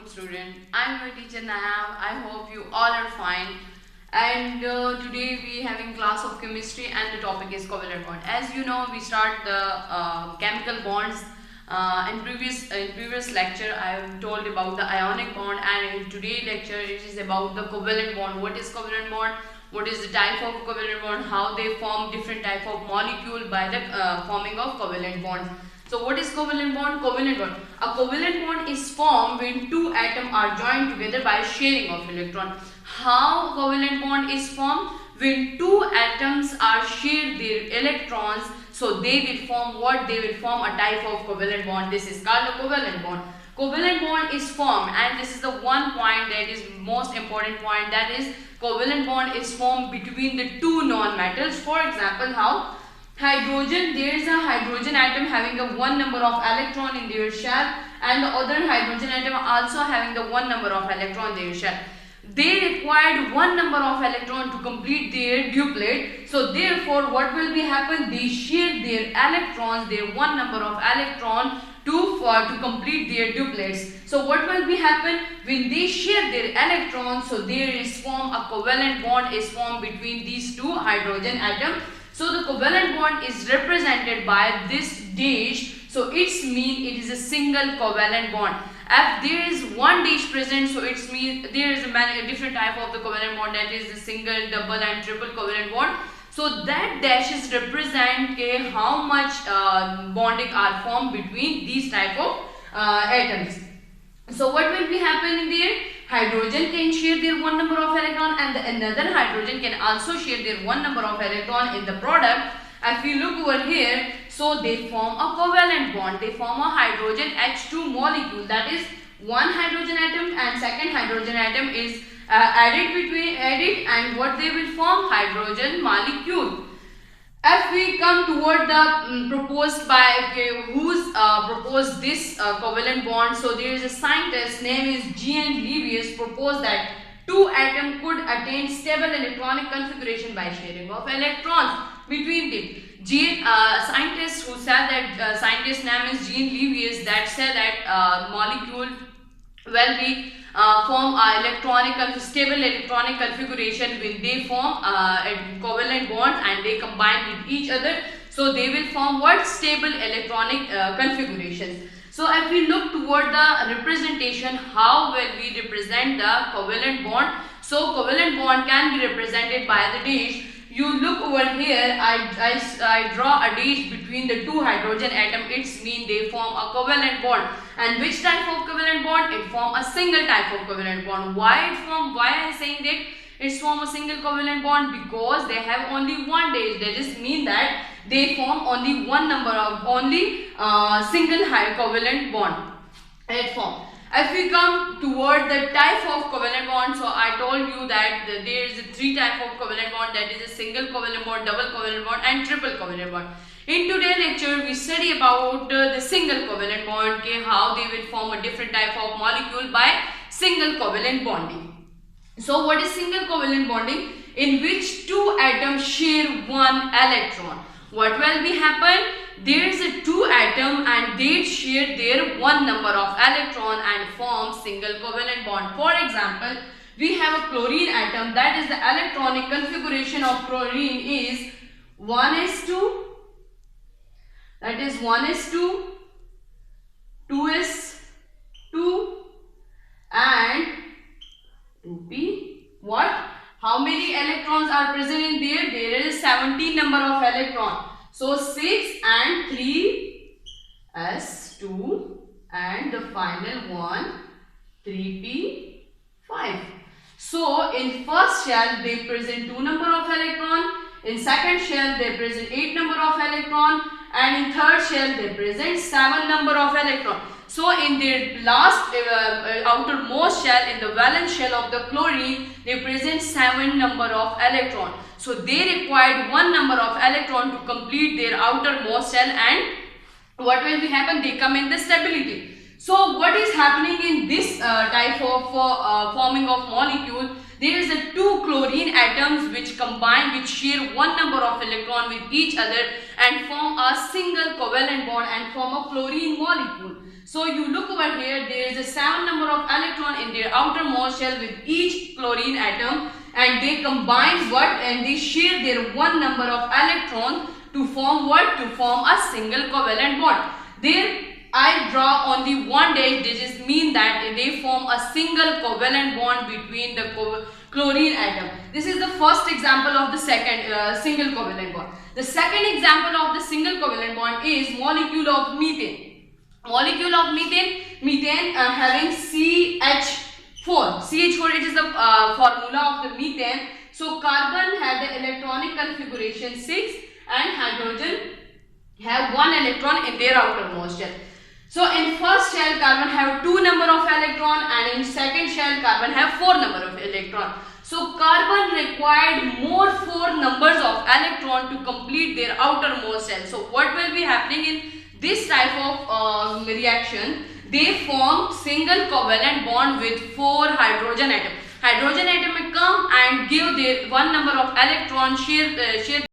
good student. I'm your teacher Nayab. I hope you all are fine. And today we having class of chemistry and the topic is covalent bond. As you know, we start the chemical bonds. In previous lecture, I have told about the ionic bond, and in today's lecture, it is about the covalent bond. What is covalent bond? What is the type of covalent bond? How they form different type of molecule by the forming of covalent bonds. So what is covalent bond? Covalent bond. A covalent bond is formed when two atoms are joined together by sharing of electron. How covalent bond is formed? When two atoms are shared their electrons, so they will form what? They will form a type of covalent bond. This is called a covalent bond. Covalent bond is formed, and this is the one point that is most important point, that is covalent bond is formed between the two non-metals. For example, how? Hydrogen, there is a hydrogen atom having a one number of electron in their shell, and the other hydrogen atom also having the one number of electron in their shell. They required one number of electron to complete their duplet. So therefore, what will be happen? They share their electrons, their one number of electron to complete their duplets. So what will be happen when they share their electrons? So there is form a covalent bond is formed between these two hydrogen atoms. So the covalent bond is represented by this dash. So it's mean it is a single covalent bond. If there is one dash present, so it's mean there is a different type of the covalent bond, that is the single, double and triple covalent bond. So that dashes represent how much bonding are formed between these type of atoms. So what will be happening there? Hydrogen can share their one number of electron, and another hydrogen can also share their one number of electron in the product. If we look over here, so they form a covalent bond. They form a hydrogen H2 molecule, that is one hydrogen atom and second hydrogen atom is added, and what they will form? Hydrogen molecule. If we come toward the proposed by who's proposed this covalent bond, so there is a scientist name is Jean Lewis proposed that two atoms could attain stable electronic configuration by sharing of electrons between them. Scientist who said that scientist name is Jean Lewis, that said that molecule will be form a stable electronic configuration when they form a covalent bonds and they combine with each other. So they will form what? Stable electronic configurations. So if we look toward the representation, how will we represent the covalent bond? So covalent bond can be represented by the dash. You look over here, I draw a dash between the two hydrogen atom. It's mean they form a covalent bond. And which type of covalent bond? It form a single type of covalent bond. Why I am saying that it's form a single covalent bond? Because they have only one dash. That just mean that they form only one number of single high covalent bond. It form. If we come toward the type of covalent bond, so I told you that there is three type of covalent bond, that is a single covalent bond, double covalent bond and triple covalent bond. In today's lecture, we study about the single covalent bond, how they will form a different type of molecule by single covalent bonding. So what is single covalent bonding? In which two atoms share one electron. What will be happen? There is a two atom and they share their one number of electron and form single covalent bond. For example, we have a chlorine atom, that is the electronic configuration of chlorine is 1s2, that is 1s2, 2s2 and 2p. What? How many electrons are present in there? There is 17 number of electrons. So 6 and 3 s2 and the final one 3p5. So in first shell they present 2 number of electron, in second shell they present 8 number of electron, and in third shell they present 7 number of electron. So in their last outermost shell, in the valence shell of the chlorine, they present 7 number of electron. So they required one number of electron to complete their outermost shell, and what will be happen? They come in the stability. So what is happening in this type of forming of molecule? There is a two chlorine atoms which combine, which share one number of electron with each other and form a single covalent bond and form a chlorine molecule. So you look over here, there is a 7 number of electron in their outermost shell with each chlorine atom, and they combine what, and they share their 1 number of electrons to form what, to form a single covalent bond. There I draw only one dash. This mean that they form a single covalent bond between the chlorine atom. This is the first example of the second single covalent bond. The second example of the single covalent bond is molecule of methane. Molecule of methane having CH4. CH4, it is the formula of the methane. So carbon have the electronic configuration 6 and hydrogen have 1 electron in their outermost shell. So in first shell carbon have 2 number of electron, and in second shell carbon have 4 number of electron. So carbon required more 4 numbers of electron to complete their outermost shell. So what will be happening in this type of reaction? They form single covalent bond with 4 hydrogen atom. Hydrogen atom will come and give their 1 number of electron share